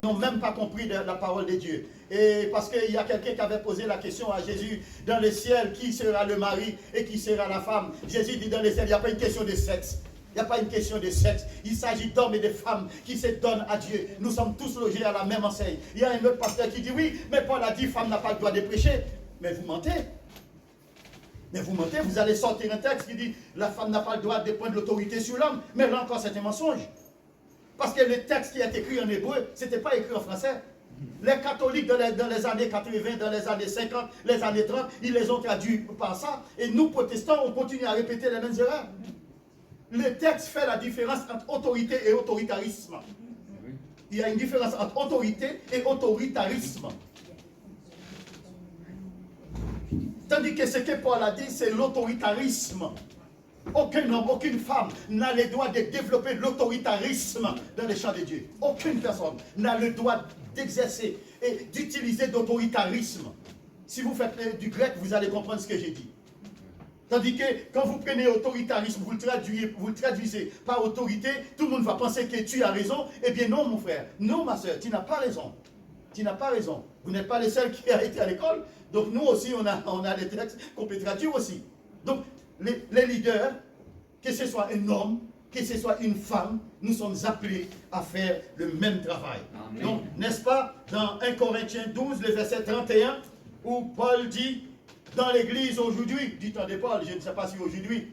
n'ont même pas compris la parole de Dieu. Et parce qu'il y a quelqu'un qui avait posé la question à Jésus, dans le ciel, qui sera le mari et qui sera la femme? Jésus dit, dans le ciel, il n'y a pas une question de sexe. Il n'y a pas une question de sexe. Il s'agit d'hommes et de femmes qui se donnent à Dieu. Nous sommes tous logés à la même enseigne. Il y a un autre pasteur qui dit, oui, mais Paul a dit, femme n'a pas le droit de prêcher. Mais vous mentez. Mais vous mentez, vous allez sortir un texte qui dit, la femme n'a pas le droit de prendre l'autorité sur l'homme. Mais là encore, c'est un mensonge. Parce que le texte qui est écrit en hébreu, ce n'était pas écrit en français. Les catholiques dans les années 80, dans les années 50, les années 30, ils les ont traduits par ça. Et nous, protestants, on continue à répéter les mêmes erreurs. Le texte fait la différence entre autorité et autoritarisme. Il y a une différence entre autorité et autoritarisme. Tandis que ce que Paul a dit, c'est l'autoritarisme. Aucun homme, aucune femme n'a le droit de développer l'autoritarisme dans les champs de Dieu. Aucune personne n'a le droit d'exercer et d'utiliser d'autoritarisme. Si vous faites du grec, vous allez comprendre ce que j'ai dit. Tandis que quand vous prenez autoritarisme, vous le traduisez par autorité, tout le monde va penser que tu as raison. Eh bien non, mon frère, non, ma soeur, tu n'as pas raison. Tu n'as pas raison. Vous n'êtes pas le seul qui a été à l'école. Donc nous aussi, on a des textes qu'on peut traduire aussi. Donc les leaders, que ce soit un homme, que ce soit une femme, nous sommes appelés à faire le même travail. Amen. Donc, n'est-ce pas, dans 1 Corinthiens 12, le verset 31, où Paul dit, dans l'église aujourd'hui, du temps de Paul, je ne sais pas si aujourd'hui,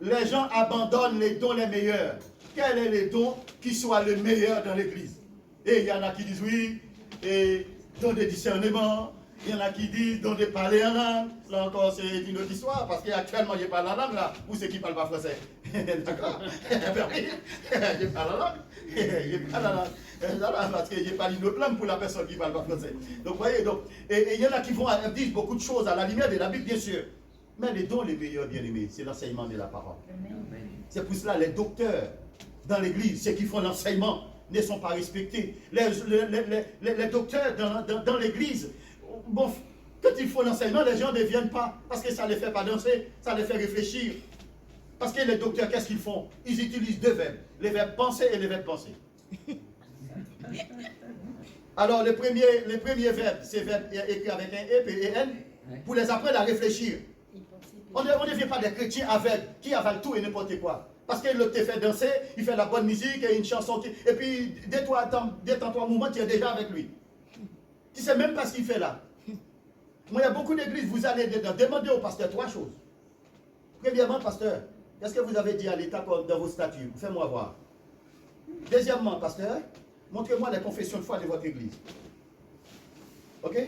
les gens abandonnent les dons les meilleurs. Quel est le don qui soit le meilleur dans l'église? Et il y en a qui disent oui, et don de discernement. Il y en a qui disent don de parler en langue. Là encore, c'est une autre histoire, parce qu'actuellement, je parle en langue là. Où c'est qui ne parle pas français? D'accord? Je parle en langue. Je parle en langue. Parce que je parle une autre langue pour la personne qui ne parle pas français. Donc, vous voyez, et il y en a qui vont dire beaucoup de choses à la lumière de la Bible, bien sûr. Mais les dons les meilleurs, bien aimés, c'est l'enseignement de la parole. C'est pour cela les docteurs dans l'église, ceux qui font l'enseignement, ne sont pas respectés. Les docteurs dans l'église, bon, quand ils font l'enseignement, les gens ne viennent pas parce que ça ne les fait pas danser, ça les fait réfléchir. Parce que les docteurs, qu'est-ce qu'ils font? Ils utilisent deux verbes, les verbes penser et les verbes penser. Alors, le premier verbe, c'est verbe écrit avec un E, P et N, pour les apprendre à réfléchir. On ne devient pas des chrétiens aveugles qui avalent tout et n'importe quoi. Parce qu'il te fait danser, il fait la bonne musique et une chanson. Et puis, dès ton moment, tu es déjà avec lui. Tu ne sais même pas ce qu'il fait là. Moi, il y a beaucoup d'églises, vous allez dedans. Demandez au pasteur trois choses. Premièrement, pasteur, qu'est-ce que vous avez dit à l'État dans vos statuts? Fais-moi voir. Deuxièmement, pasteur, montrez-moi les confessions de foi de votre église. Ok?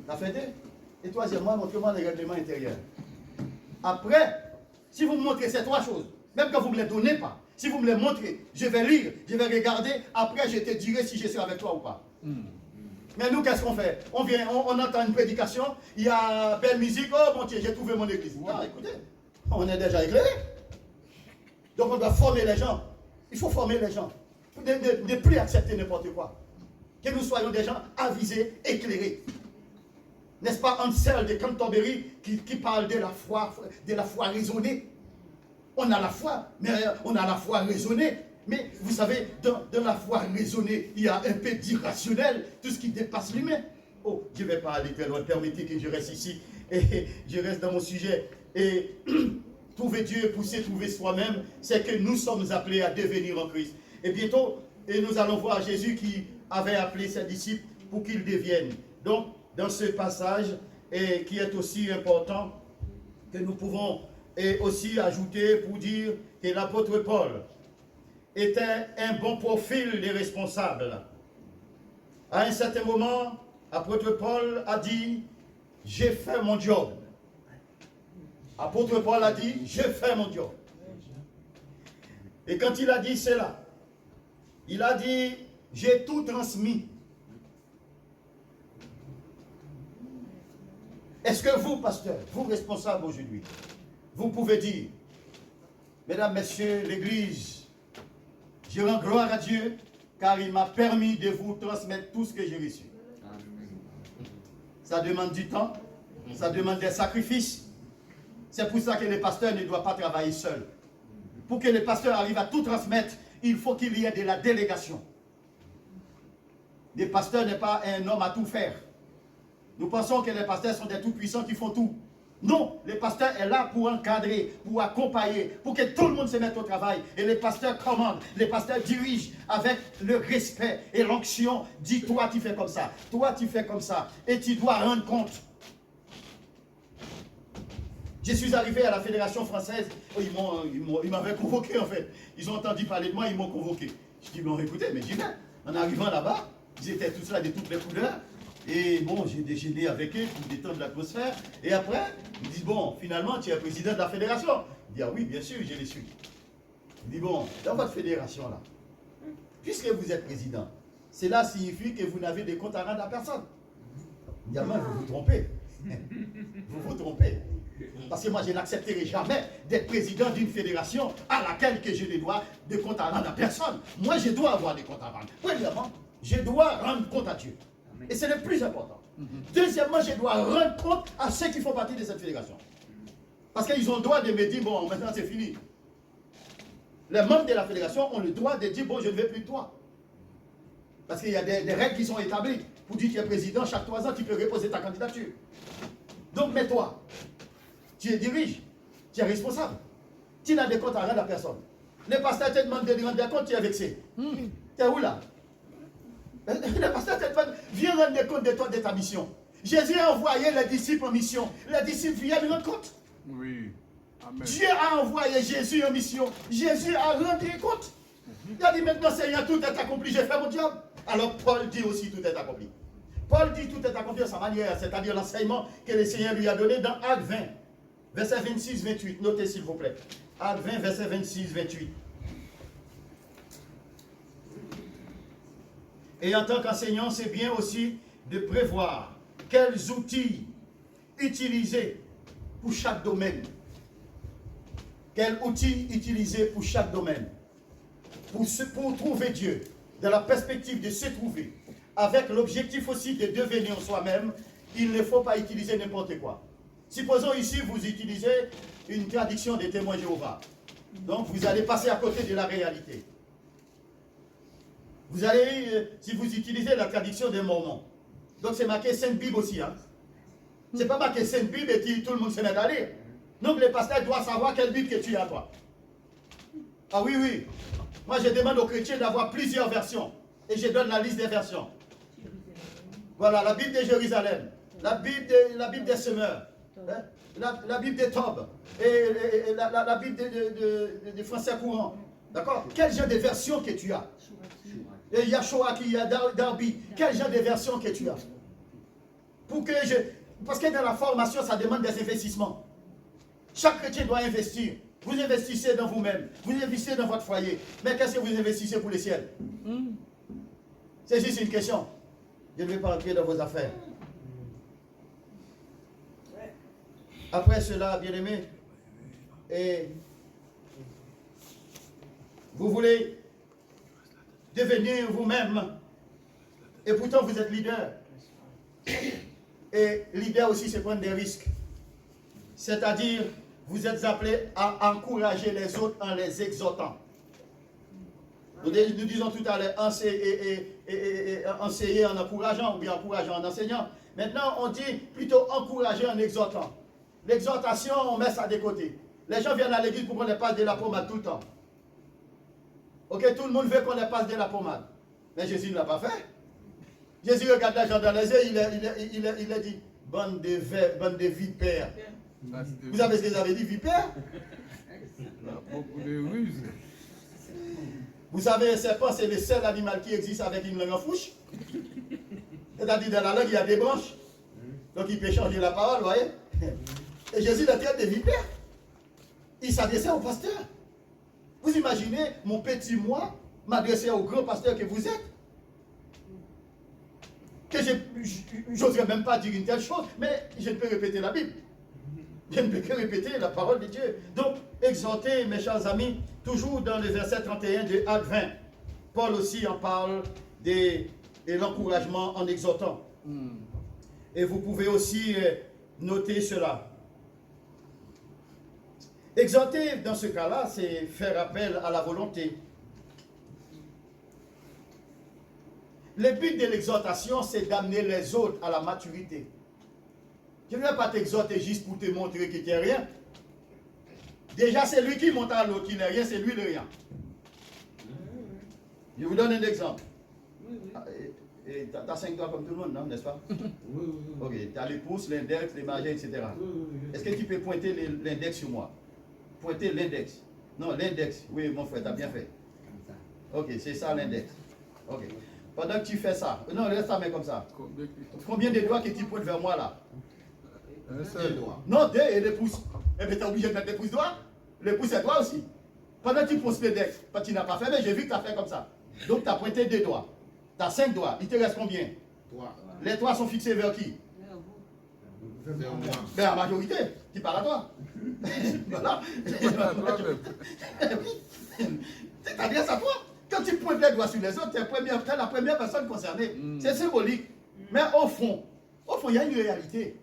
Ça fait deux. Et troisièmement, montrez-moi les règlements intérieurs. Après, si vous me montrez ces trois choses, même quand vous ne me les donnez pas, si vous me les montrez, je vais lire, je vais regarder, après je te dirai si je suis avec toi ou pas. Mais nous, qu'est-ce qu'on fait? On vient, on entend une prédication, il y a belle musique, oh mon Dieu, j'ai trouvé mon église. Ah, écoutez, on est déjà éclairé. Donc on doit former les gens. Il faut former les gens. Ne plus accepter n'importe quoi. Que nous soyons des gens avisés, éclairés. N'est-ce pas Ansel de Canterbury qui parle de la foi raisonnée? On a la foi, mais on a la foi raisonnée. Mais vous savez, dans la foi raisonnée, il y a un peu d'irrationnel, tout ce qui dépasse l'humain. Oh, je ne vais pas aller très loin, permettez que je reste ici et je reste dans mon sujet. Et trouver Dieu, pousser, trouver soi-même, c'est que nous sommes appelés à devenir en Christ. Et bientôt, nous allons voir Jésus qui avait appelé ses disciples pour qu'ils deviennent. Donc, dans ce passage, et qui est aussi important, que nous pouvons aussi ajouter pour dire que l'apôtre Paul était un bon profil des responsables. À un certain moment, l'apôtre Paul a dit, j'ai fait mon job. L'apôtre Paul a dit, j'ai fait mon job. Et quand il a dit cela, il a dit, j'ai tout transmis. Est-ce que vous, pasteur, vous responsables aujourd'hui, vous pouvez dire, mesdames, messieurs, l'Église, je rends gloire à Dieu, car il m'a permis de vous transmettre tout ce que j'ai reçu. Ça demande du temps, ça demande des sacrifices. C'est pour ça que le pasteur ne doit pas travailler seul. Pour que le pasteur arrive à tout transmettre, il faut qu'il y ait de la délégation. Les pasteurs n'est pas un homme à tout faire. Nous pensons que les pasteurs sont des tout-puissants qui font tout. Non, le pasteur est là pour encadrer, pour accompagner, pour que tout le monde se mette au travail. Et les pasteurs commandent, les pasteurs dirigent avec le respect et l'onction. Dis, toi tu fais comme ça, toi tu fais comme ça. Et tu dois rendre compte. Je suis arrivé à la Fédération française, ils m'avaient convoqué en fait. Ils ont entendu parler de moi, ils m'ont convoqué. Je dis, bon écoutez, mais j'y vais. En arrivant là-bas, ils étaient tous là de toutes les couleurs. Et bon, j'ai déjeuné avec eux pour détendre l'atmosphère. Et après, ils disent, bon, finalement, tu es président de la fédération. Je dis, ah oui, bien sûr, je le suis. Il dit, bon, dans votre fédération là, puisque vous êtes président, cela signifie que vous n'avez de compte à rendre à personne. Il dit, ah ben, vous vous trompez. Vous vous trompez. Parce que moi, je n'accepterai jamais d'être président d'une fédération à laquelle que je ne dois de compte à rendre à personne. Moi, je dois avoir des comptes à rendre. Premièrement, je dois rendre compte à Dieu. Et c'est le plus important. Deuxièmement, je dois rendre compte à ceux qui font partie de cette fédération. Parce qu'ils ont le droit de me dire, bon, maintenant c'est fini. Les membres de la fédération ont le droit de dire, bon, je ne veux plus de toi. Parce qu'il y a des règles qui sont établies. Pour dire que tu es président, chaque 3 ans, tu peux reposer ta candidature. Donc, mais toi, tu es dirige, tu es responsable. Tu n'as de compte à rendre à personne. Le pasteur te demande de rendre des comptes, tu es vexé. Tu es où là? Le pasteur te demande, viens rendre des comptes de toi, de ta mission. Jésus a envoyé les disciples en mission. Les disciples viennent rendre compte. Oui. Amen. Dieu a envoyé Jésus en mission. Jésus a rendu compte. Il a dit maintenant, Seigneur, tout est accompli, j'ai fait mon job. Alors Paul dit aussi tout est accompli. Paul dit tout est accompli à sa manière, c'est-à-dire l'enseignement que le Seigneur lui a donné dans Actes 20, verset 26-28. Notez s'il vous plaît. Actes 20, verset 26-28. Et en tant qu'enseignant, c'est bien aussi de prévoir quels outils utiliser pour chaque domaine. Quels outils utiliser pour chaque domaine. Pour trouver Dieu, dans la perspective de se trouver, avec l'objectif aussi de devenir soi-même, il ne faut pas utiliser n'importe quoi. Supposons ici, vous utilisez une traduction des témoins Jéhovah. Donc, vous allez passer à côté de la réalité. Vous allez, si vous utilisez la traduction des Mormons, donc c'est marqué Sainte Bible aussi. Hein? C'est pas marqué Sainte Bible et puis tout le monde se met à lire. Donc, le pasteur doit savoir quelle Bible que tu as, toi. Ah oui, oui. Moi, je demande aux chrétiens d'avoir plusieurs versions. Et je donne la liste des versions. Voilà, la Bible de Jérusalem, la Bible des semeurs, hein, la Bible des Tobes, et la Bible de français courant. D'accord? Quel genre de version que tu as? Et Yahshua qui a Darby, quel genre de version que tu as? Parce que dans la formation, ça demande des investissements. Chaque chrétien doit investir. Vous investissez dans vous-même, vous investissez dans votre foyer. Mais qu'est-ce que vous investissez pour le ciel? C'est juste une question. Je ne vais pas entrer dans vos affaires. Après cela, bien-aimés, et vous voulez devenir vous-même, et pourtant vous êtes leader. Et leader aussi, c'est prendre des risques. C'est-à-dire, vous êtes appelés à encourager les autres en les exhortant. Nous disons tout à l'heure, enseigner en encourageant ou bien encourager en enseignant. Maintenant, on dit plutôt encourager en exhortant. L'exhortation, on met ça de côté. Les gens viennent à l'église pour qu'on les passe de la pommade tout le temps. Ok, tout le monde veut qu'on les passe de la pommade. Mais Jésus ne l'a pas fait. Jésus regarde les gens dans les yeux, il a dit, bande de vipères. Vous savez ce qu'ils avaient dit, vipères? Beaucoup de ruses. Vous savez, un serpent, c'est le seul animal qui existe avec une langue en fouche. C'est-à-dire, dans la langue, il y a des branches. Donc, il peut changer la parole, vous voyez. Et Jésus la traite des vipères. Il s'adressait au pasteur. Vous imaginez, mon petit moi m'adresser au grand pasteur que vous êtes? Que je n'oserais même pas dire une telle chose, mais je ne peux répéter la Bible. Je ne peux que répéter la parole de Dieu. Donc, exhortez, mes chers amis, toujours dans le verset 31 de Actes 20. Paul aussi en parle de l'encouragement en exhortant. Et vous pouvez aussi noter cela. Exhorter, dans ce cas-là, c'est faire appel à la volonté. Le but de l'exhortation, c'est d'amener les autres à la maturité. Je ne vais pas t'exhorter juste pour te montrer que tu n'es rien. Déjà, c'est lui qui montre à l'autre qu'il n'est rien, c'est lui le rien. Je vous donne un exemple. Tu as 5 doigts comme tout le monde, non, n'est-ce pas? Oui. Ok, tu as les pouces, l'index, les majeurs, etc. Est-ce que tu peux pointer l'index sur moi? Pointer l'index. Non, l'index. Oui, mon frère, tu as bien fait. Ok, c'est ça l'index. Ok. Pendant que tu fais ça, non, laisse ta main comme ça. Combien de doigts que tu pointes vers moi là? Un seul doigt. Non, 2 et les pouces. Eh bien, tu es obligé de mettre les pouces droits. Les pouces, c'est toi aussi. Pendant que tu poses l'index, tu n'as pas fait, mais j'ai vu que tu as fait comme ça. Donc, tu as pointé 2 doigts. Tu as 5 doigts. Il te reste combien? 3. Les 3 sont fixés vers qui? Vers moi. Vers la majorité. Tu parles à toi. Voilà. C'est-à-dire ça toi. Quand tu pointes les doigts sur les autres, tu es la première personne concernée. C'est symbolique. Mais au fond, il y a une réalité.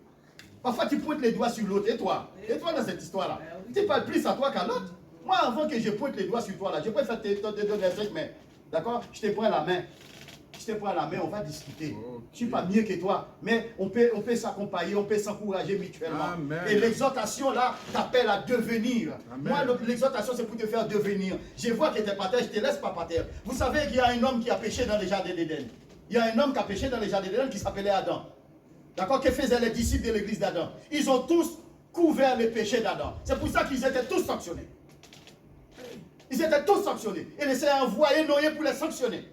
Parfois, tu pointes les doigts sur l'autre. Et toi dans cette histoire-là, tu parles plus à toi qu'à l'autre. Moi, avant que je pointe les doigts sur toi, là, je préfère te donner 5 mains. D'accord? Je te prends la main. On va discuter. Okay. Je ne suis pas mieux que toi, mais on peut s'accompagner, on peut s'encourager mutuellement. Amen. Et l'exhortation là t'appelle à devenir. Amen. Moi, l'exhortation, c'est pour te faire devenir. Je vois que tu es par terre, je ne te laisse pas par terre. Vous savez qu'il y a un homme qui a péché dans le jardin d'Éden. Il y a un homme qui a péché dans le jardin d'Éden qui s'appelait Adam. D'accord? Que faisaient les disciples de l'église d'Adam? Ils ont tous couvert les péchés d'Adam. C'est pour ça qu'ils étaient tous sanctionnés. Ils étaient tous sanctionnés. Et le Seigneur a envoyé Noé pour les sanctionner.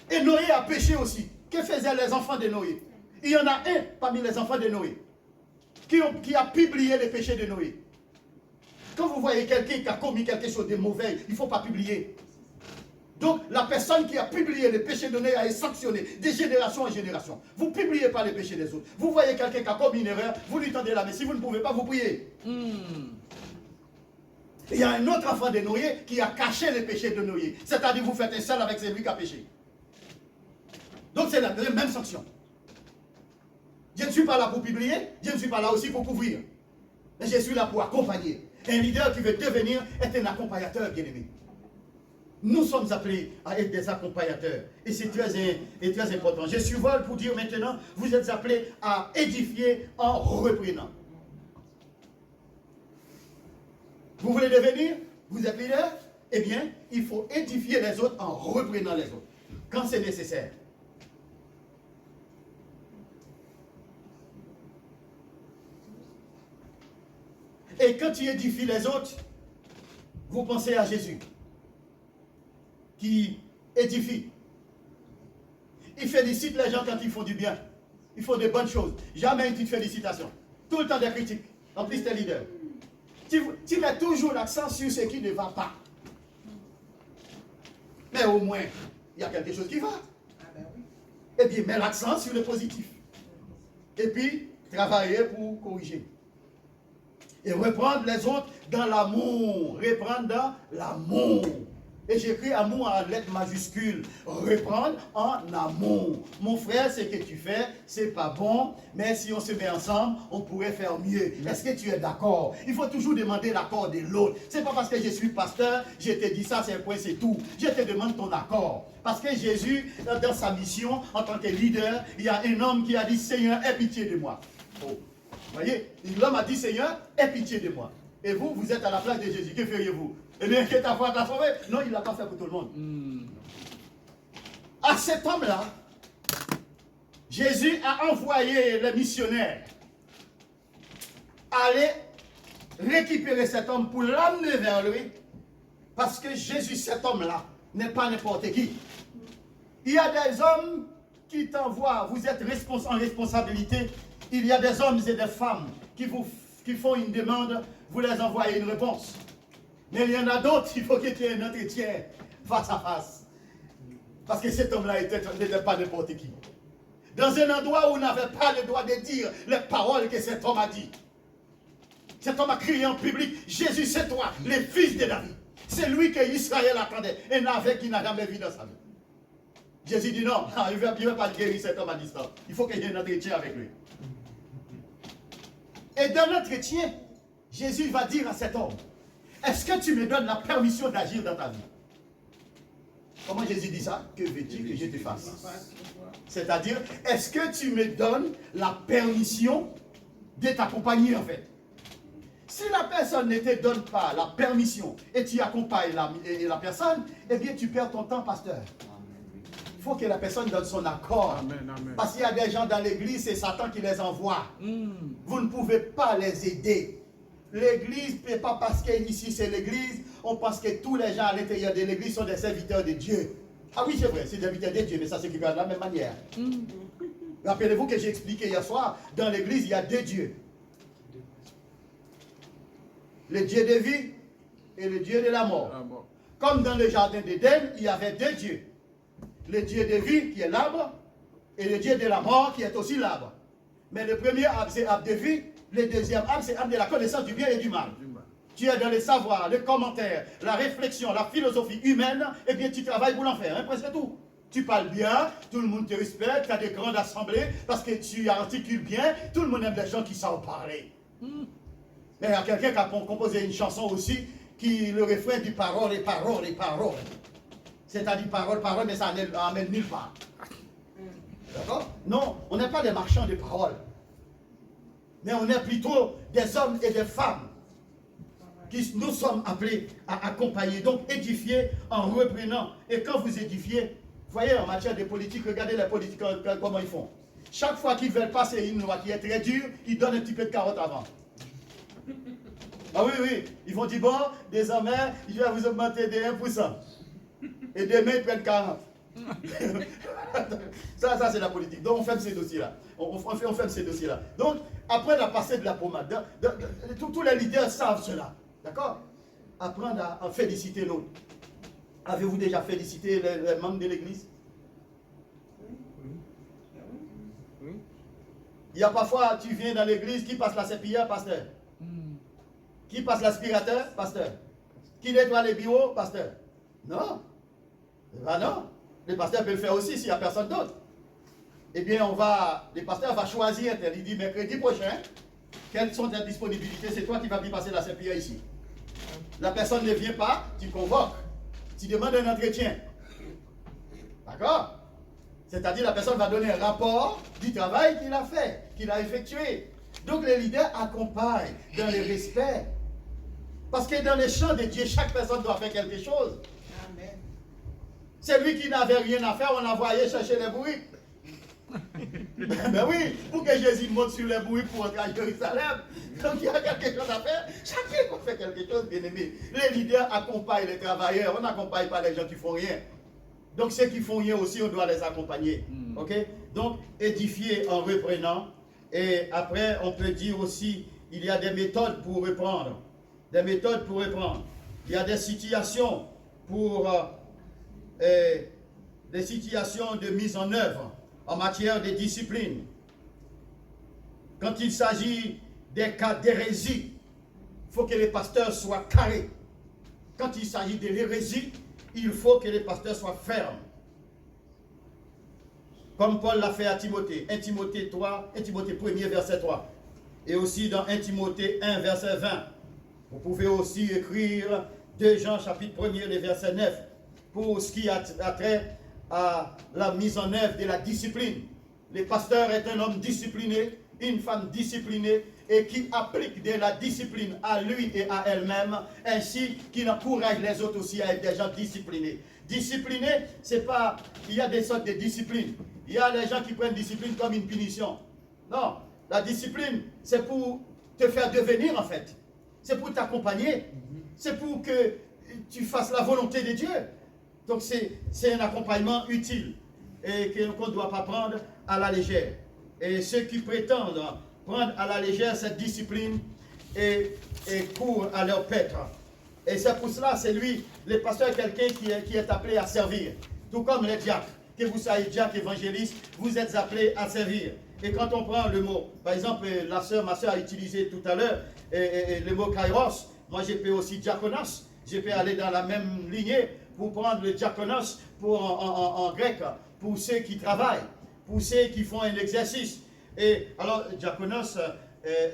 Et Noé a péché aussi. Que faisaient les enfants de Noé? Il y en a un parmi les enfants de Noé qui a publié les péchés de Noé. Quand vous voyez quelqu'un qui a commis quelque chose de mauvais, il ne faut pas publier. Donc la personne qui a publié les péchés de Noé a été sanctionnée de génération en génération. Vous ne publiez pas les péchés des autres. Vous voyez quelqu'un qui a commis une erreur, vous lui tendez la main. Si vous ne pouvez pas, vous priez. Il y a un autre enfant de Noé qui a caché les péchés de Noé. C'est-à-dire vous faites un seul avec celui qui a péché. Donc c'est la même sanction. Je ne suis pas là pour publier, je ne suis pas là aussi pour couvrir. Mais je suis là pour accompagner. Un leader qui veut devenir est un accompagnateur, bien-aimé. Nous sommes appelés à être des accompagnateurs. Et c'est très important. Je survole pour dire maintenant, vous êtes appelés à édifier en reprenant. Vous voulez devenir? Vous êtes leader? Eh bien, il faut édifier les autres en reprenant les autres. Quand c'est nécessaire. Et quand tu édifies les autres, vous pensez à Jésus, qui édifie. Il félicite les gens quand ils font du bien. Ils font de bonnes choses. Jamais une petite félicitation. Tout le temps des critiques. En plus, tu es leader. Tu mets toujours l'accent sur ce qui ne va pas. Mais au moins, il y a quelque chose qui va. Et bien, mets l'accent sur le positif. Et puis, travailler pour corriger. Et reprendre les autres dans l'amour. Reprendre dans l'amour. Et j'écris amour en lettres majuscules. Reprendre en amour. Mon frère, ce que tu fais, c'est pas bon, mais si on se met ensemble, on pourrait faire mieux. Est-ce que tu es d'accord? Il faut toujours demander l'accord de l'autre. C'est pas parce que je suis pasteur, je te dis ça, c'est un point, c'est tout. Je te demande ton accord. Parce que Jésus, dans sa mission, en tant que leader, il y a un homme qui a dit, Seigneur, aie pitié de moi. Oh. Vous voyez, l'homme a dit, Seigneur, aie pitié de moi. Et vous, vous êtes à la place de Jésus. Que feriez-vous? Eh bien, que ta foi t'a sauvé? Non, il ne l'a pas fait pour tout le monde. À cet homme-là, Jésus a envoyé les missionnaires aller récupérer cet homme pour l'amener vers lui. Parce que Jésus, cet homme-là, n'est pas n'importe qui. Il y a des hommes qui t'envoient, vous êtes en responsabilité. Il y a des hommes et des femmes qui font une demande, vous les envoyez une réponse. Mais il y en a d'autres, il faut que tu aies un entretien face à face. Parce que cet homme-là n'était pas n'importe qui. Dans un endroit où on n'avait pas le droit de dire les paroles que cet homme a dit. Cet homme a crié en public, Jésus c'est toi, le fils de David. C'est lui que Israël attendait, un avec qui n'a jamais vu dans sa vie. Jésus dit non, il ne veut pas guérir cet homme à distance. Il faut qu'il y ait un entretien avec lui. Et dans l'entretien, Jésus va dire à cet homme, est-ce que tu me donnes la permission d'agir dans ta vie? Comment Jésus dit ça? Que veux-tu que je te fasse? C'est-à-dire, est-ce que tu me donnes la permission de t'accompagner en fait? Si la personne ne te donne pas la permission et tu accompagnes la personne, eh bien tu perds ton temps, pasteur. Il faut que la personne donne son accord. Amen, amen. Parce qu'il y a des gens dans l'église, c'est Satan qui les envoie. Vous ne pouvez pas les aider. L'église, pas parce qu'ici c'est l'église, on pense que tous les gens à l'intérieur de l'église sont des serviteurs de Dieu. Ah oui, c'est vrai, c'est des serviteurs de Dieu, mais ça s'écrit de la même manière. Rappelez-vous que j'ai expliqué hier soir, dans l'église, il y a deux dieux. Le Dieu de vie et le Dieu de la mort. Comme dans le jardin d'Éden, il y avait deux dieux. Le Dieu de vie qui est l'arbre et le Dieu de la mort qui est aussi l'arbre. Mais le premier arbre c'est arbre de vie, le deuxième arbre c'est arbre de la connaissance du bien et du mal. Tu es dans les savoirs, les commentaires, la réflexion, la philosophie humaine, eh bien tu travailles pour l'enfer, hein, presque tout. Tu parles bien, tout le monde te respecte, tu as des grandes assemblées parce que tu articules bien, tout le monde aime des gens qui savent parler. Mais il y a quelqu'un qui a composé une chanson aussi, qui le refrain dit parole et parole et parole. C'est-à-dire parole, parole, mais ça n'amène nulle part. D'accord? Non, on n'est pas des marchands de paroles. Mais on est plutôt des hommes et des femmes qui nous sommes appelés à accompagner, donc édifier en reprenant. Et quand vous édifiez, voyez en matière de politique, regardez les politiques comment ils font. Chaque fois qu'ils veulent passer une loi qui est très dure, ils donnent un petit peu de carotte avant. Ah oui, oui, ils vont dire, bon, désormais, je vais vous augmenter de 1%. Et demain, ils prennent 40. ça c'est la politique. Donc, on ferme ces dossiers-là. On ferme ces dossiers-là. Donc, après la passée de la pommade, tous les leaders savent cela. D'accord? Apprendre à féliciter l'autre. Avez-vous déjà félicité les membres de l'église? Oui. Il y a parfois, tu viens dans l'église, qui passe la serpillière, pasteur? Qui passe l'aspirateur? Pasteur. Qui nettoie les bureaux? Pasteur. Non. Ah non. Le pasteur peut le faire aussi s'il n'y a personne d'autre. Eh bien, le pasteur va choisir, il dit mercredi prochain, quelles sont tes disponibilités? C'est toi qui vas bien passer la serpillière ici. La personne ne vient pas, tu convoques. Tu demandes un entretien. D'accord? C'est-à-dire la personne va donner un rapport du travail qu'il a fait, qu'il a effectué. Donc les leaders accompagnent dans le respect. Parce que dans les champs de Dieu, chaque personne doit faire quelque chose. Amen. Celui qui n'avait rien à faire, on l'envoyait chercher les bourriques. Ben oui, pour que Jésus monte sur les bourriques pour entrer à Jérusalem. Donc il y a quelque chose à faire. Chacun doit faire quelque chose, bien aimé. Les leaders accompagnent les travailleurs. On n'accompagne pas les gens qui font rien. Donc ceux qui font rien aussi, on doit les accompagner. Ok? Donc édifier en reprenant. Et après, on peut dire aussi, il y a des méthodes pour reprendre. Des méthodes pour reprendre. Il y a des situations des situations de mise en œuvre en matière de discipline. Quand il s'agit des cas d'hérésie, il faut que les pasteurs soient carrés. Quand il s'agit de l'hérésie, il faut que les pasteurs soient fermes. Comme Paul l'a fait à Timothée. 1 Timothée 3, 1 Timothée 1er verset 3. Et aussi dans 1 Timothée 1 verset 20. Vous pouvez aussi écrire 2 Jean chapitre 1er, le verset 9. Pour ce qui a trait à la mise en œuvre de la discipline. Le pasteur est un homme discipliné, une femme disciplinée et qui applique de la discipline à lui et à elle-même, ainsi qu'il encourage les autres aussi à être des gens disciplinés. Discipliné, c'est pas... Il y a des sortes de discipline. Il y a des gens qui prennent discipline comme une punition. Non, la discipline, c'est pour te faire devenir en fait. C'est pour t'accompagner. C'est pour que tu fasses la volonté de Dieu. Donc c'est un accompagnement utile et qu'on ne doit pas prendre à la légère. Et ceux qui prétendent prendre à la légère cette discipline et courent à leur pêtre. Et c'est pour cela, c'est lui, le pasteur est quelqu'un qui est appelé à servir. Tout comme les diacres. Que vous soyez diacre, évangéliste, vous êtes appelés à servir. Et quand on prend le mot, par exemple, ma soeur a utilisé tout à l'heure le mot kairos. Moi, je peux aussi diakonos. Je peux aller dans la même lignée pour prendre le diakonos en grec, pour ceux qui travaillent, pour ceux qui font un exercice. Et alors, diakonos,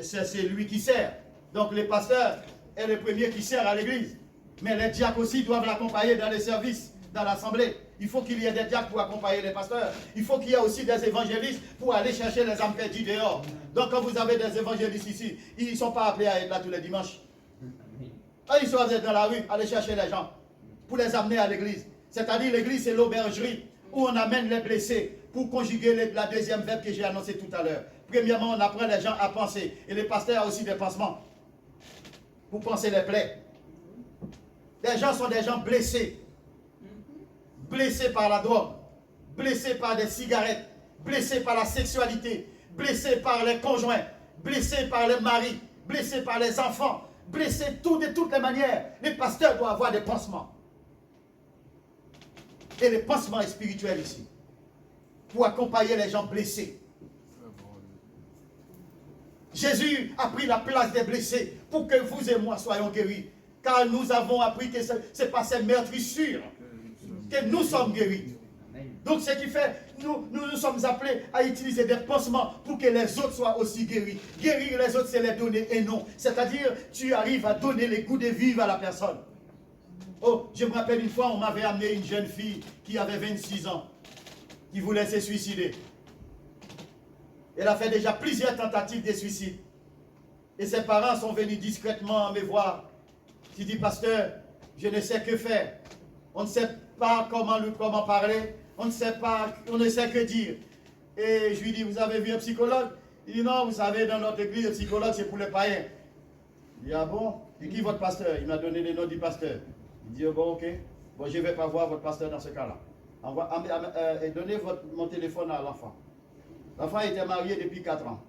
c'est celui qui sert. Donc, le pasteur est le premier qui sert à l'église. Mais les diacres aussi doivent l'accompagner dans les services, dans l'assemblée. Il faut qu'il y ait des diacres pour accompagner les pasteurs. Il faut qu'il y ait aussi des évangélistes pour aller chercher les âmes perdues dehors. Donc quand vous avez des évangélistes ici, ils ne sont pas appelés à être là tous les dimanches. Ils sont dans la rue, aller chercher les gens pour les amener à l'église. C'est-à-dire l'église, c'est l'aubergerie où on amène les blessés pour conjuguer la deuxième verbe que j'ai annoncée tout à l'heure. Premièrement, on apprend les gens à penser. Et les pasteurs ont aussi des pansements pour penser les plaies. Les gens sont des gens blessés. Blessés par la drogue, blessés par des cigarettes, blessés par la sexualité, blessés par les conjoints, blessés par les maris, blessés par les enfants, blessés de toutes les manières. Les pasteurs doivent avoir des pansements. Et les pansements spirituels ici, pour accompagner les gens blessés. Jésus a pris la place des blessés pour que vous et moi soyons guéris. Car nous avons appris que ce n'est pas ces meurtrissures que nous sommes guéris. Donc ce qui fait, nous sommes appelés à utiliser des pansements pour que les autres soient aussi guéris. Guérir les autres, c'est les donner et non. C'est-à-dire, tu arrives à donner les goûts de vivre à la personne. Oh, je me rappelle une fois, on m'avait amené une jeune fille qui avait 26 ans, qui voulait se suicider. Elle a fait déjà plusieurs tentatives de suicide. Et ses parents sont venus discrètement me voir. Je dis, pasteur, je ne sais que faire. On ne sait pas comment parler. On ne sait que dire. Et je lui dis, vous avez vu un psychologue? Il dit, non, vous savez, dans notre église, le psychologue, c'est pour les païens. Il dit, ah bon? Et qui votre pasteur? Il m'a donné le nom du pasteur. Il dit, oh, bon, ok. Bon, je ne vais pas voir votre pasteur dans ce cas-là. Donnez mon téléphone à l'enfant. L'enfant était marié depuis 4 ans.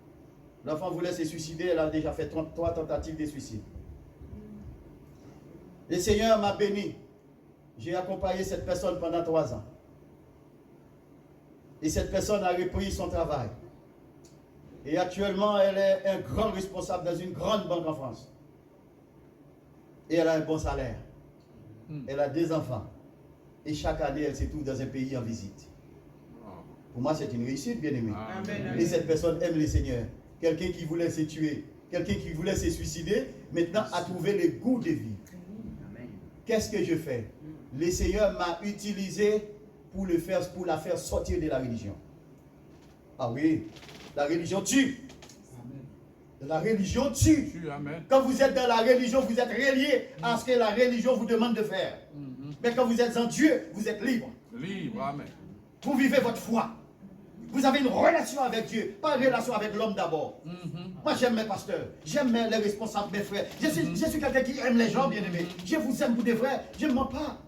L'enfant voulait se suicider. Elle a déjà fait 3 tentatives de suicide. Le Seigneur m'a béni. J'ai accompagné cette personne pendant 3 ans. Et cette personne a repris son travail. Et actuellement, elle est un grand responsable dans une grande banque en France. Et elle a un bon salaire. Elle a 2 enfants. Et chaque année, elle se trouve dans un pays en visite. Pour moi, c'est une réussite, bien aimé. Et cette personne aime le Seigneur. Quelqu'un qui voulait se tuer, quelqu'un qui voulait se suicider, maintenant a trouvé le goût de vie. Qu'est-ce que je fais? Le Seigneur m'a utilisé pour la faire sortir de la religion. Ah oui, la religion tue. La religion tue. Quand vous êtes dans la religion, vous êtes relié à ce que la religion vous demande de faire. Mais quand vous êtes en Dieu, vous êtes libre. Libre, amen. Vous vivez votre foi. Vous avez une relation avec Dieu, pas une relation avec l'homme d'abord. Moi, j'aime mes pasteurs, j'aime les responsables, mes frères. Je suis quelqu'un qui aime les gens, bien aimés. Je vous aime pour des vrais, je ne mens pas.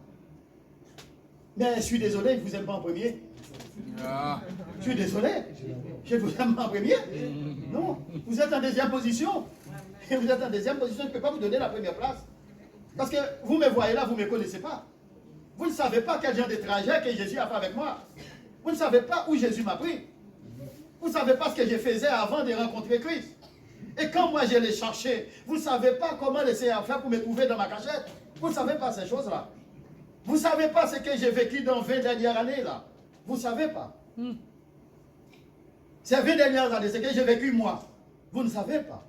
Mais je suis désolé, je ne vous aime pas en premier. Je suis désolé, je ne vous aime pas en premier. Non, vous êtes en deuxième position. Et vous êtes en deuxième position, je ne peux pas vous donner la première place. Parce que vous me voyez là, vous ne me connaissez pas. Vous ne savez pas quel genre de trajet que Jésus a fait avec moi. Vous ne savez pas où Jésus m'a pris. Vous ne savez pas ce que je faisais avant de rencontrer Christ. Et quand moi je l'ai cherché, vous ne savez pas comment le Seigneur a fait pour me trouver dans ma cachette. Vous ne savez pas ces choses-là. Vous ne savez pas ce que j'ai vécu dans 20 dernières années là. Vous ne savez pas. Ces 20 dernières années, ce que j'ai vécu moi, vous ne savez pas.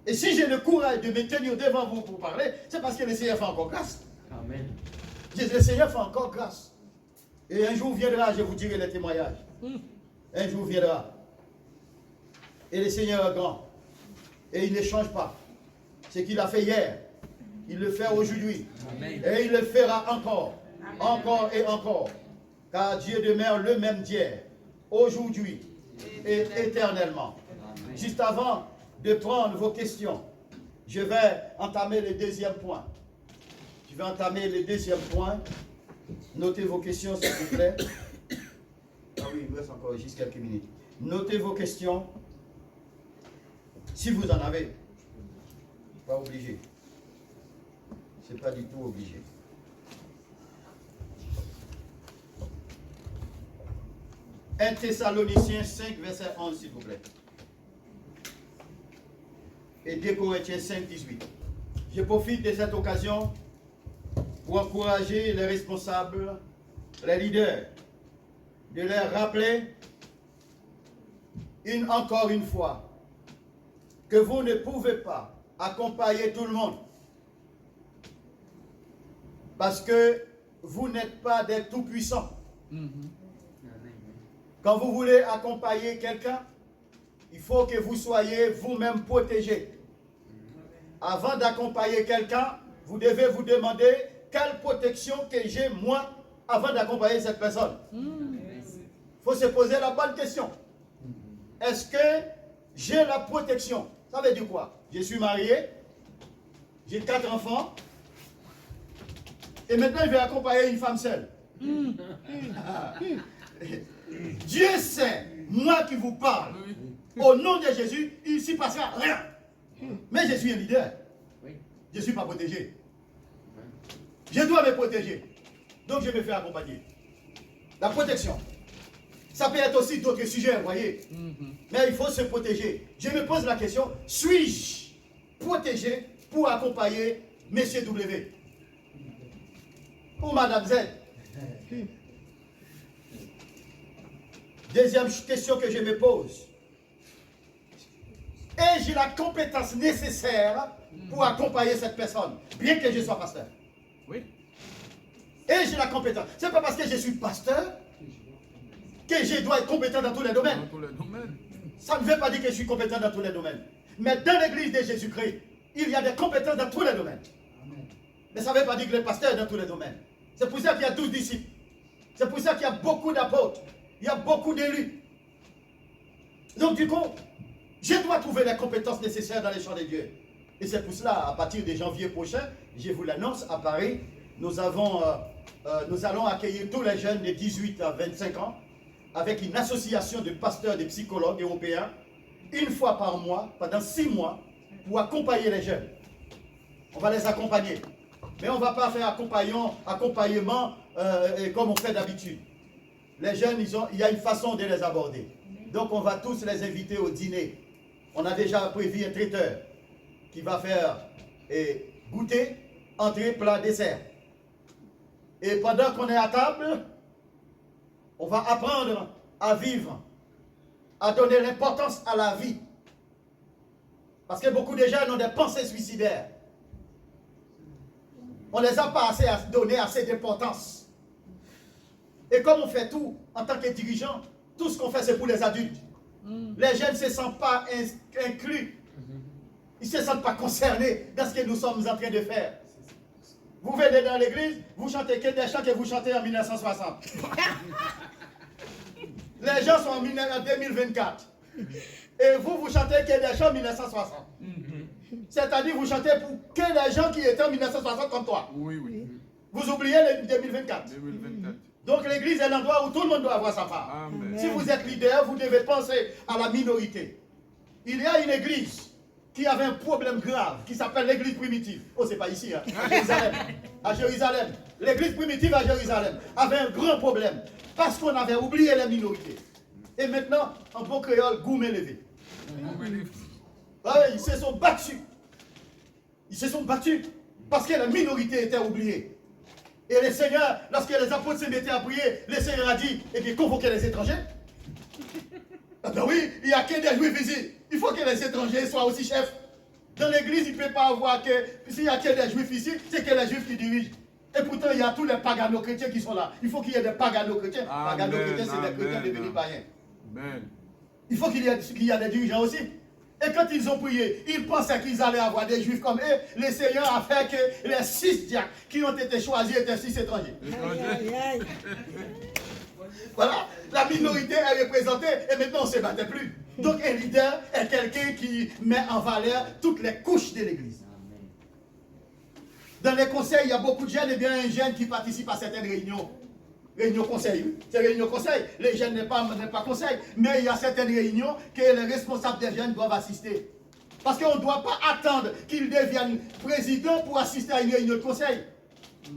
Et si j'ai le courage de me tenir devant vous pour parler, c'est parce que le Seigneur fait encore grâce. Amen. Le Seigneur fait encore grâce. Et un jour viendra, je vous dirai les témoignages. Un jour viendra. Et le Seigneur est grand. Et il ne change pas. Ce qu'il a fait hier, il le fait aujourd'hui. Et il le fera encore. Encore et encore. Car Dieu demeure le même d'hier, aujourd'hui et éternellement. Juste avant de prendre vos questions, je vais entamer le deuxième point. Je vais entamer le deuxième point. Notez vos questions, s'il vous plaît. Ah oui, il me reste encore juste quelques minutes. Notez vos questions. Si vous en avez. Pas obligé. C'est pas du tout obligé. « 1 Thessaloniciens 5, verset 11, s'il vous plaît. Et 2 Corinthiens 5, 18. Je profite de cette occasion pour encourager les responsables, les leaders, de leur rappeler encore une fois que vous ne pouvez pas accompagner tout le monde. Parce que vous n'êtes pas des tout-puissants. Quand vous voulez accompagner quelqu'un, il faut que vous soyez vous-même protégés. Avant d'accompagner quelqu'un, vous devez vous demander quelle protection que j'ai moi avant d'accompagner cette personne. Il faut se poser la bonne question. Est-ce que j'ai la protection? Ça veut dire quoi? Je suis marié, j'ai 4 enfants, et maintenant je vais accompagner une femme seule. Dieu sait, moi qui vous parle, au nom de Jésus, il ne s'y passera rien. Mais je suis un leader. Je ne suis pas protégé. Je dois me protéger. Donc je me fais accompagner. La protection. Ça peut être aussi d'autres sujets, vous voyez. Mais il faut se protéger. Je me pose la question, suis-je protégé pour accompagner Monsieur W ou Madame Z? Deuxième question que je me pose. Ai-je la compétence nécessaire pour accompagner cette personne, bien que je sois pasteur? Oui. Ai-je la compétence? Ce n'est pas parce que je suis pasteur que je dois être compétent dans tous les domaines. Dans tous les domaines. Ça ne veut pas dire que je suis compétent dans tous les domaines. Mais dans l'église de Jésus-Christ, il y a des compétences dans tous les domaines. Mais ça ne veut pas dire que le pasteur est dans tous les domaines. C'est pour ça qu'il y a 12 disciples. C'est pour ça qu'il y a beaucoup d'apôtres. Il y a beaucoup d'élus. Donc du coup, je dois trouver les compétences nécessaires dans les champs de Dieu. Et c'est pour cela, à partir de janvier prochain, je vous l'annonce, à Paris, nous allons accueillir tous les jeunes de 18 à 25 ans avec une association de pasteurs, de psychologues européens, une fois par mois, pendant 6 mois, pour accompagner les jeunes. On va les accompagner. Mais on ne va pas faire accompagnement comme on fait d'habitude. Les jeunes, il y a une façon de les aborder. Donc on va tous les inviter au dîner. On a déjà prévu un traiteur qui va faire goûter, entrée, plat, dessert. Et pendant qu'on est à table, on va apprendre à vivre, à donner l'importance à la vie. Parce que beaucoup de jeunes ont des pensées suicidaires. On ne les a pas donné assez d'importance. Et comme on fait tout en tant que dirigeant, tout ce qu'on fait c'est pour les adultes. Les jeunes ne se sentent pas inclus. Ils ne se sentent pas concernés dans ce que nous sommes en train de faire. Vous venez dans l'église, vous chantez que des chants que vous chantez en 1960. Les gens sont en 2024. Et vous chantez que des chants en 1960. C'est-à-dire vous chantez pour que les gens qui étaient en 1960 comme toi. Oui, oui. Vous oubliez le 2024. 2024. Donc l'église est l'endroit où tout le monde doit avoir sa part. Amen. Si vous êtes leader, vous devez penser à la minorité. Il y a une église qui avait un problème grave, qui s'appelle l'église primitive. Oh, c'est pas ici, hein, à Jérusalem. À Jérusalem. L'église primitive à Jérusalem avait un grand problème, parce qu'on avait oublié les minorités. Et maintenant, en bon créole, goumé levé. Ils se sont battus. Ils se sont battus, parce que la minorité était oubliée. Et le Seigneur, lorsque les apôtres se mettaient à prier, le Seigneur a dit, et bien convoquez les étrangers. Ah ben oui, il n'y a que des juifs ici. Il faut que les étrangers soient aussi chefs. Dans l'église, il ne peut pas avoir que, s'il n'y a que des juifs ici, c'est que les juifs qui dirigent. Et pourtant, il y a tous les pagano-chrétiens qui sont là. Il faut qu'il y ait des pagano-chrétiens. Pagano-chrétiens, c'est des chrétiens devenus païens. Amen. Il faut qu'il y ait des dirigeants aussi. Et quand ils ont prié, ils pensaient qu'ils allaient avoir des juifs comme eux. Le Seigneur a fait que les 6 diacres qui ont été choisis étaient 6 étrangers. Voilà, la minorité est représentée et maintenant on ne se battait plus. Donc un leader est quelqu'un qui met en valeur toutes les couches de l'église. Dans les conseils, il y a beaucoup de jeunes, et bien un jeune qui participe à certaines réunions. Réunion conseil, c'est réunion conseil. Les jeunes n'est pas conseil, mais il y a certaines réunions que les responsables des jeunes doivent assister. Parce qu'on ne doit pas attendre qu'ils deviennent présidents pour assister à une réunion de conseil.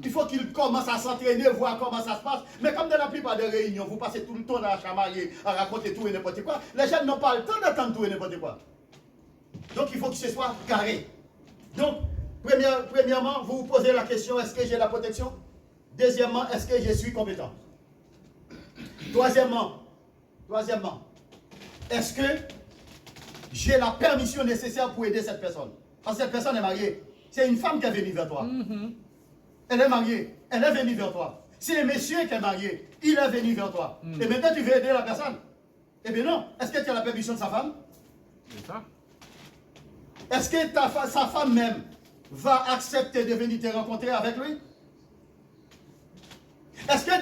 Il faut qu'ils commencent à s'entraîner, voir comment ça se passe. Mais comme dans la plupart des réunions, vous passez tout le temps à chamailler, à raconter tout et n'importe quoi, les jeunes n'ont pas le temps d'attendre tout et n'importe quoi. Donc il faut que ce soit carré. Donc, premièrement, vous vous posez la question, est-ce que j'ai la protection? Deuxièmement, est-ce que je suis compétent? Troisièmement, est-ce que j'ai la permission nécessaire pour aider cette personne? Parce que cette personne est mariée. C'est une femme qui est venue vers toi. Elle est mariée. elle est venue vers toi. Si un monsieur qui est marié, il est venu vers toi. Et maintenant, tu veux aider la personne. Eh bien non. Est-ce que tu as la permission de sa femme? C'est ça. Est-ce que sa femme même va accepter de venir te rencontrer avec lui? Est-ce que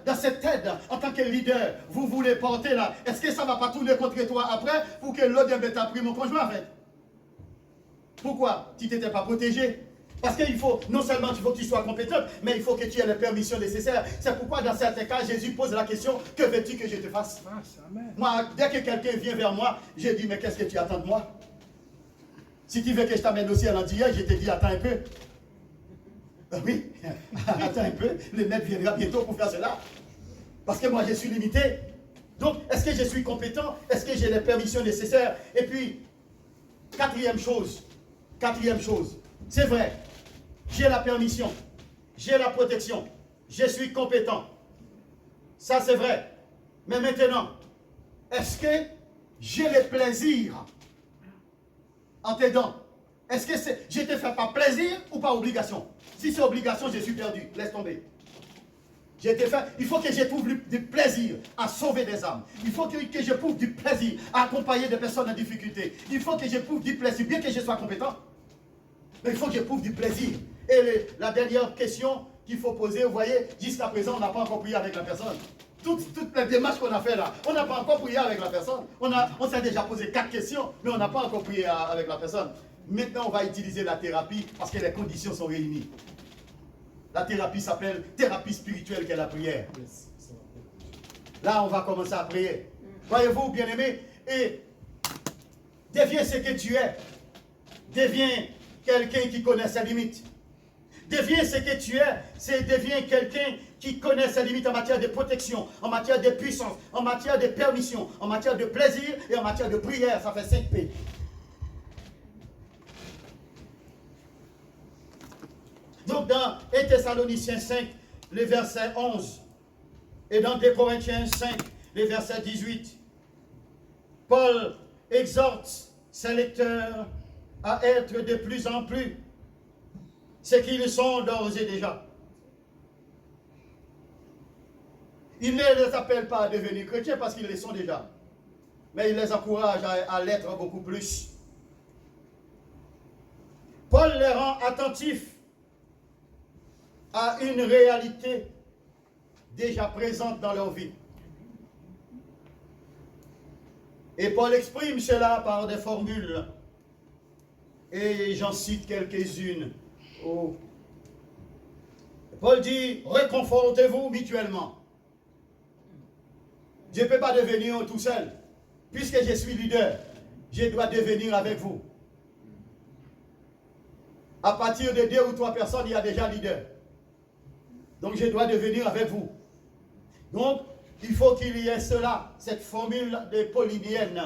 dans cette aide, en tant que leader, vous voulez porter là, est-ce que ça ne va pas tourner contre toi après pour que l'autre t'a pris mon conjoint en fait? Pourquoi? Tu t'étais pas protégé. Parce qu'il faut, non seulement il faut que tu sois compétent, mais il faut que tu aies les permissions nécessaires. C'est pourquoi dans certains cas, Jésus pose la question, que veux-tu que je te fasse? Moi, dès que quelqu'un vient vers moi, je dis, mais qu'est-ce que tu attends de moi? Si tu veux que je t'amène au ciel en disant, je te dis, attends un peu. Oui, attends un peu, le maître viendra bientôt pour faire cela. Parce que moi, je suis limité. Donc, est-ce que je suis compétent? Est-ce que j'ai les permissions nécessaires? Et puis, quatrième chose, c'est vrai, j'ai la permission, j'ai la protection, je suis compétent. Ça, c'est vrai. Mais maintenant, est-ce que j'ai le plaisir en t'aidant? Est-ce que je te fais par plaisir ou par obligation? Si c'est obligation, je suis perdu. Laisse tomber. Il faut que j'éprouve du plaisir à sauver des âmes. Il faut que j'éprouve du plaisir à accompagner des personnes en difficulté. Il faut que j'éprouve du plaisir, bien que je sois compétent. Mais il faut que j'éprouve du plaisir. Et la dernière question qu'il faut poser, vous voyez, jusqu'à présent, on n'a pas encore prié avec la personne. Toutes les démarches qu'on a fait là, on n'a pas encore prié avec la personne. On s'est déjà posé 4 questions, mais on n'a pas encore prié avec la personne. Maintenant, on va utiliser la thérapie parce que les conditions sont réunies. La thérapie s'appelle thérapie spirituelle, qui est la prière. Là, on va commencer à prier. Voyez-vous, bien-aimés, et deviens ce que tu es. Deviens quelqu'un qui connaît ses limites. Deviens ce que tu es, deviens quelqu'un qui connaît ses limites en matière de protection, en matière de puissance, en matière de permission, en matière de plaisir et en matière de prière. Ça fait 5 P. Donc dans 1 Thessaloniciens 5, le verset 11, et dans 2 Corinthiens 5, le verset 18, Paul exhorte ses lecteurs à être de plus en plus ce qu'ils sont d'ores et déjà. Il ne les appelle pas à devenir chrétiens parce qu'ils le sont déjà, mais il les encourage à l'être beaucoup plus. Paul les rend attentifs à une réalité déjà présente dans leur vie. Et Paul exprime cela par des formules. Et j'en cite quelques-unes. Oh. Paul dit, réconfortez-vous mutuellement. Je ne peux pas devenir tout seul. Puisque je suis leader, je dois devenir avec vous. À partir de 2 ou 3 personnes, il y a déjà leader. Donc je dois devenir avec vous. Donc, il faut qu'il y ait cela, cette formule de paulinienne.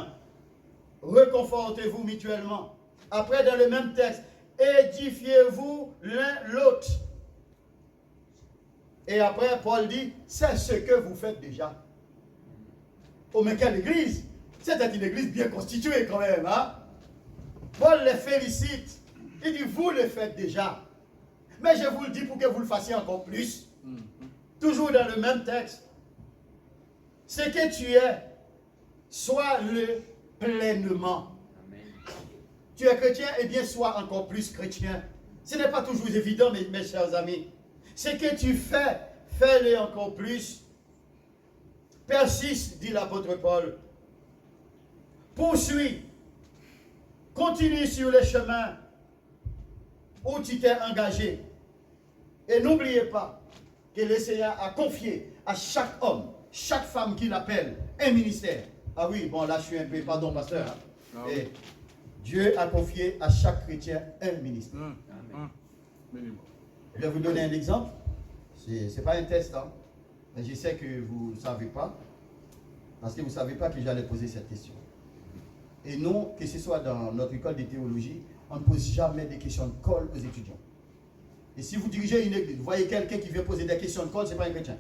Réconfortez-vous mutuellement. Après, dans le même texte, édifiez-vous l'un l'autre. Et après, Paul dit, c'est ce que vous faites déjà. Oh, mais quelle église! C'est une église bien constituée quand même. Hein? Paul les félicite. Il dit, vous le faites déjà. Mais je vous le dis pour que vous le fassiez encore plus. Toujours dans le même texte. Ce que tu es, sois-le pleinement. Amen. Tu es chrétien, eh bien sois encore plus chrétien. Ce n'est pas toujours évident, mes chers amis. Ce que tu fais, fais-le encore plus. Persiste, dit l'apôtre Paul. Poursuis. Continue sur le chemin où tu t'es engagé. Et n'oubliez pas que le Seigneur a confié à chaque homme, chaque femme qui l'appelle, un ministère. Ah oui, bon là je suis un peu, pardon pasteur. Hein? Ah oui. Et Dieu a confié à chaque chrétien un ministère. Amen. Je vais vous donner un exemple. Ce n'est pas un test, hein? Mais je sais que vous ne savez pas. Parce que vous ne savez pas que j'allais poser cette question. Et non, que ce soit dans notre école de théologie, on ne pose jamais des questions de colle aux étudiants. Et si vous dirigez une église, vous voyez quelqu'un qui vient poser des questions de colle, ce n'est pas un chrétien.